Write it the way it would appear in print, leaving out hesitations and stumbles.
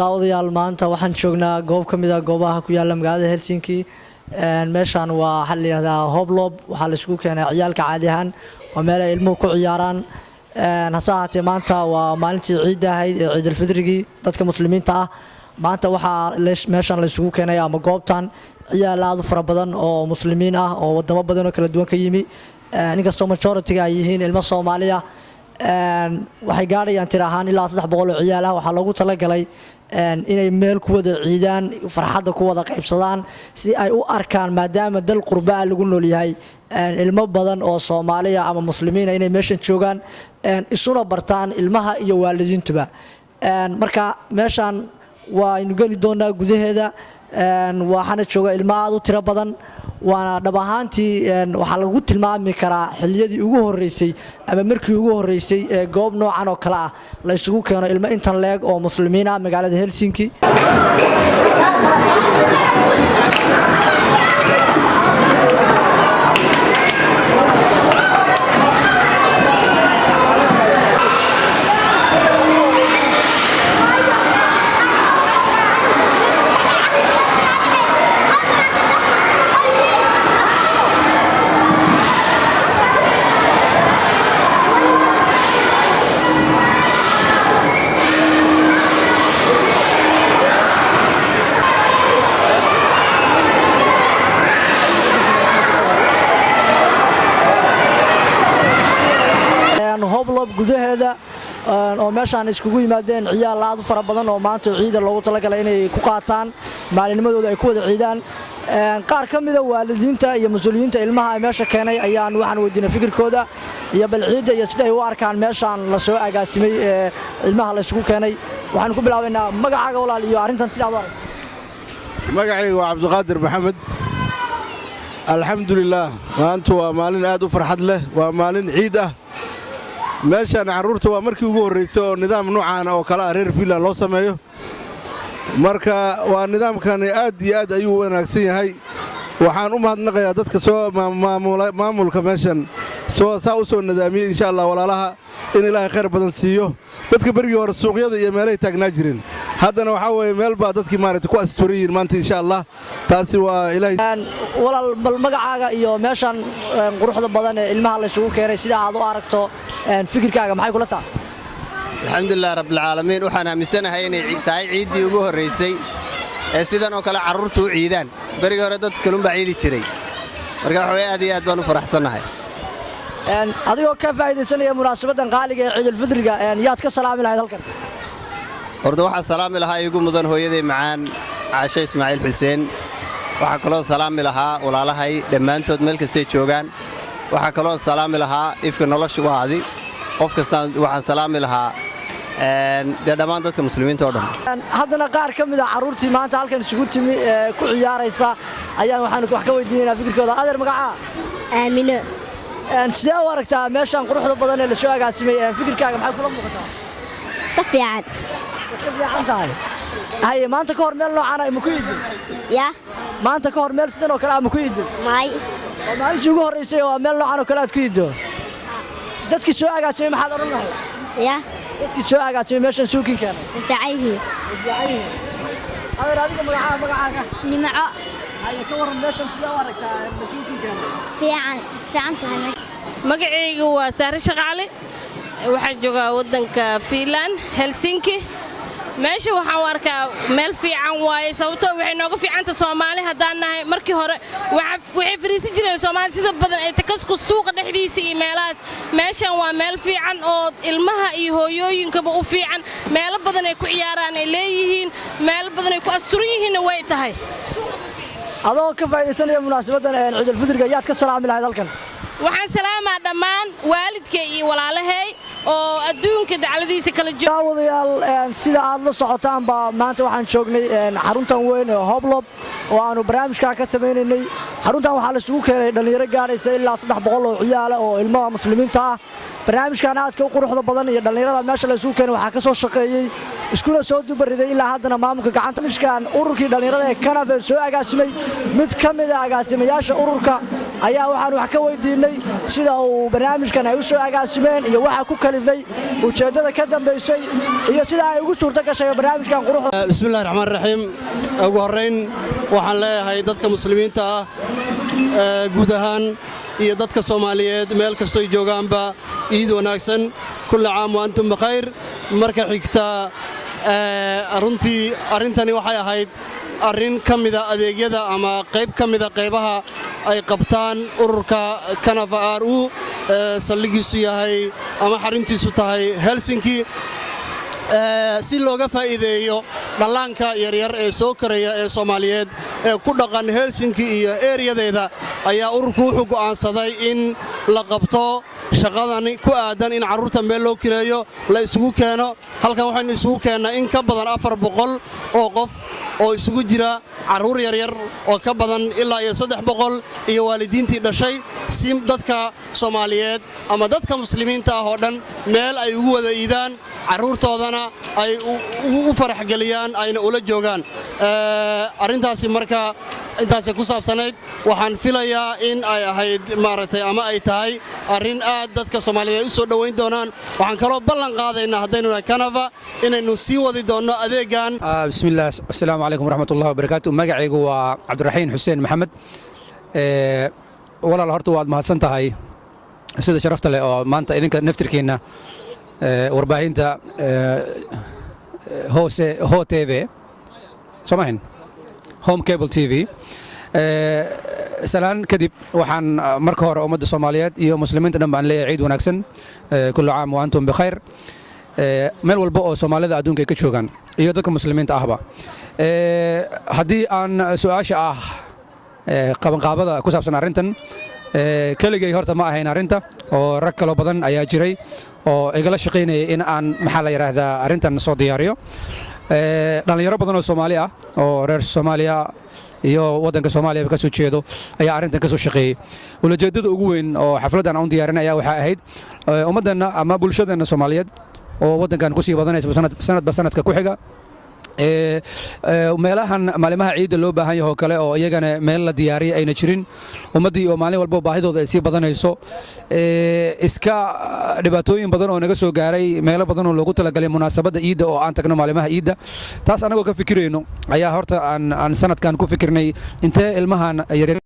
daawadayaal maanta waxaan joognaa goob ka mid ah goobaha ku yaala magaalada Helsinki meeshan waa xal yiraahdaa Hoblob waxaa la isku keenay ciyaalka caadi ahaan oo meel ay ilmuhu ku ciyaaraan hasaatee maanta waa maalintii ciid ahayd ee Ciid al-Fidrigi dadka muslimiinta ah maanta waxaa meeshan la isku keenay ama goobtan ciyaal aad u fara badan oo muslimiin ah oo wadamo badan oo kala duwan ka yimi inkastoo majority-ga ay yihiin ilmo Soomaaliya waxay gaarayaan tir ahaan ilaa 300 oo ciyaal ah waxaa lagu talagalay inay meel ku wada ciidaan farxadda ku wada qaybsadaan si ay u arkaan maadaama dal qurbaa lagu nool yahay ilmo badan oo Soomaaliya ama muslimiin inay meeshan joogaan isuna bartaan ilmaha iyo waalidiintuba marka meeshan waa inu gali doonaa gudaheeda waxaana jooga ilmo aad u tiro badan waana dhab ahaantii waxaa lagu tilmaami karaa xilliyadii ugu horeysay ama markii ugu horeysay ee goob noocan oo kale ah la isugu keeno ilmo intan leeg oo muslimiin ah magaalada Helsinki Hoblob gudaheeda oo meeshan iskugu yimaadeen ciyaal aad u fara badan oo maanta ciida loogu talagalay inay ku qaataan maalinimadooda ay ku wada ciidaan qaar ka mid ah waalidiinta iyo mas'uuliyiinta ilmaha ay meesha keenay ayaan waxaan weydiinay fikirkooda iyo bal ciida iyo sida ay u arkaan meeshan la soo agaasimay ilmaha la isugu keenay waxaan ku bilaabaynaa magacaaga walaal iyo arintan sida aad u aragto magacaygu waa Cabdiqaadir Maxamed alxamdulillah maanta waa maalin aad u farxad leh waa maalin ciid ah meeshan caruurta waa markii ugu horeysay oo nidaam noocan oo kala reer Finland loo sameeyo marka waa nidaamkan aad iyo aad ayuu wanaagsan yahay waxaan u mahadnaqayaa dadka soo maamulka meeshan soo nidaamiyay insha Allah walaalaha in Ilaahay khayr badan siiyo dadka barigii hore suuqyada iyo meelay taagnaa jireen haddana waxa weeye meel baa dadkii maaragtay ku asturiyeen maanta insha Allah taasi waa Ilaahay walaal bal magacaaga iyo meeshan quruxda badan ee ilmaha la isugu keenay sida aad u aragto fikirkaaga maxay kula tahay alxamdulillah rabbil caalamiin waxaan aaminsanahay inay tahay ciidii ugu horeysay ee sidan oo kale carruurtu u ciidaan barigii hore dadka kalunba ciidi jiray marka waxa weeye aad iyo aad baan u faraxsanahay adigoo ka faa'iideysanaya munaasabadan qaaliga ee Ciid al-Fidriga yaad ka salaami lahayd halkan horta waxaan salaami lahaa igu mudan hooyaday macaan Caasha Ismaaciil Xuseen waxaan kaloo salaami lahaa walaalahay dhammaantood meel kasta ay joogaan waxaan kaloo salaami lahaa ifka nolosha waadi qof kasta waxaan salaami lahaa dhammaan dadka muslimiinta oo dhan haddana qaar ka mid ah carruurtii maanta halkan isugu timi ku ciyaaraysa ayaan waxaan wax ka weydiinaynaa fikirkooda adeer magaca Aamino sidee u aragtaa meeshan quruxda badan ee la soo agaasimay fikirkaaga maxay kula muuqataa iska fiican tahay hay maanta ka hor meel noocan ah ma ku iidin ya maanta ka hor meel sidan oo kale ah ma ku iidin may oo maalintii ugu horeysay oo meel noocan oo kale aad ku iido dadkii soo agaasimay maxaad oran lahayd ya dadkii soo agaasimay meeshan suuqin keenay fiican adeer adiga magacaaga nimco hay ka waran meeshan sidee u aragtaa suuqin keenay fiican tahay magacaygu waa Saare Shaqaale waxaan joogaa wadanka Finland Helsinki meesha waxaan arkaa meel fiican waaye sababtoo waxay nooga fiicanta Soomaali hadaan nahay markii hore waxay fariisi jireen Soomaali sida badan ay takasku suuqa dhexdiisa iyo meelahaas meeshan waa meel fiican oo ilmaha iyo hooyooyinkaba u fiican meel badan ay ku ciyaaraan ay leeyihiin meel badan ay ku asturan yihiin way tahay adoo ka faa'iideysanaya munaasabadan Ciid al-Fidriga yaad ka salaami lahayd halkan waxaan salaamaa dhammaan waalidkay iyo walaalahay oo adduunka dacaladiisa kala jooga daawadayaal sida aad la socotaan ba maanta waxaan joognay xaruntan weyn ee Hoblob oo aanu barnaamijka ka sameeynay xaruntan waxaa la isugu keenay dhalinyaro gaaraysa ilaa 300 oo ciyaal oo ilmaha muslimiinta ah barnaamijkan aadka u quruxda badan iyo dhalinyarada meesha la isugu keenay waxaa ka soo shaqeeyay iskuula soo dubariday ilaa haddana maamulka gacanta mishkan ururkii dhalinyarada ee Canada soo agaasimay mid ka mid ah agaasimayaasha ururka ayaa waxaan wax ka weydiinay sida uu barnaamijkan ay u soo agaasimeen iyo waxa ku kalifay ujeedada ka dambeysay iyo sida ay ugu suurto gashay barnaamijkan quruxda. bismillaahir rahmaanir rahiim. ugu horeyn waxaan leeyahay dadka muslimiinta ah guud ahaan iyo dadka Soomaaliyeed meel kastoo ay joogaanba ciid wanaagsan kullu caam wa antum bikhayr. marka xigta runtii arintani waxay ahayd arrin ka mida adeegyada ama qayb ka mida qaybaha ay qabtaan ururka Kanafa RU saldhigiisu yahay ama xaruntiisu tahay Helsinki si looga faa'iideeyo dhallaanka yaryar ee soo koraya ee Soomaaliyeed ee ku dhaqan Helsinki iyo ereyadeeda ayaa ururku wuxuu go'aansaday in la qabto shaqadani ku aadan in carruurta meel loo kireeyo la isugu keeno. halkan waxaynu isugu keennaa in ka badan 400 oo qof oo isugu jira carruur yaryar oo ka badan ilaa iyo 300 iyo waalidiintii dhashay si dadka Soomaaliyeed ama dadka muslimiinta ah oo dhan meel ay ugu wada iidaan carruurtoodana ay u farax galiyaan ayna ula joogaan. arrintaasi marka intaas ku saabsanayd waxaan filayaa in ay ahayd maaragtay ama ay tahay arrin aad dadka Soomaaliyeed u soo dhaweyn doonaan. waxaan kaloo ballan qaadaynaa haddaynu Kanafa inaynu sii wadi doono adeegan. bismillaah assalaamu calaykum waraxmatullaahi wabarakaatuh. magacaygu waa Cabdiraxiin Xuseen Maxamed. walaal horta waad mahadsan tahay sida sharafta leh oo maanta idinka naftirkiina warbaahinta Ho TV Soomaalian Home Cable TV salaan kadib waxaan marka hore ummadda Soomaaliyeed iyo muslimiinta dhan baan leeyahay ciid wanaagsan kullu caam wa antum bikhayr. meel walba oo Soomaalida adduunka ka joogan iyo dadka muslimiinta ahba haddii aan su'aasha qabanqaabada ku saabsan arrintan keligay horta ma ahayn arrinta oo rag kale badan ayaa jiray oo igala shaqeynayay in aan maxaa la yiraahdaa arrintan soo diyaariyo. dhalinyaro badan oo Soomaali ah oo reer Soomaaliya iyo wadanka Soomaaliya ka soo jeedo ayaa arrintan ka soo shaqeeyay. ulajeedada ugu weyn oo xafladan aan diyaarinay ayaa waxa ahayd ummadana ama bulshadana Soomaaliyeed oo wadankan ku sii badanaysa sanadba sanadka ku xiga meelahan maalimaha ciidda loo baahan yahay oo kale oo iyagana meel la diyaariyay ayna jirin ummadii oo maalin walba baahidooda ay sii badanayso iska dhibaatooyin badan oo naga soo gaaray meelo badan oo loogu talagalay munaasabada ciidda oo aan tagno maalimaha ciidda taas anagoo ka fikirayno ayaa horta aan sanadkan ku fikirnay intee ilmahan yaryar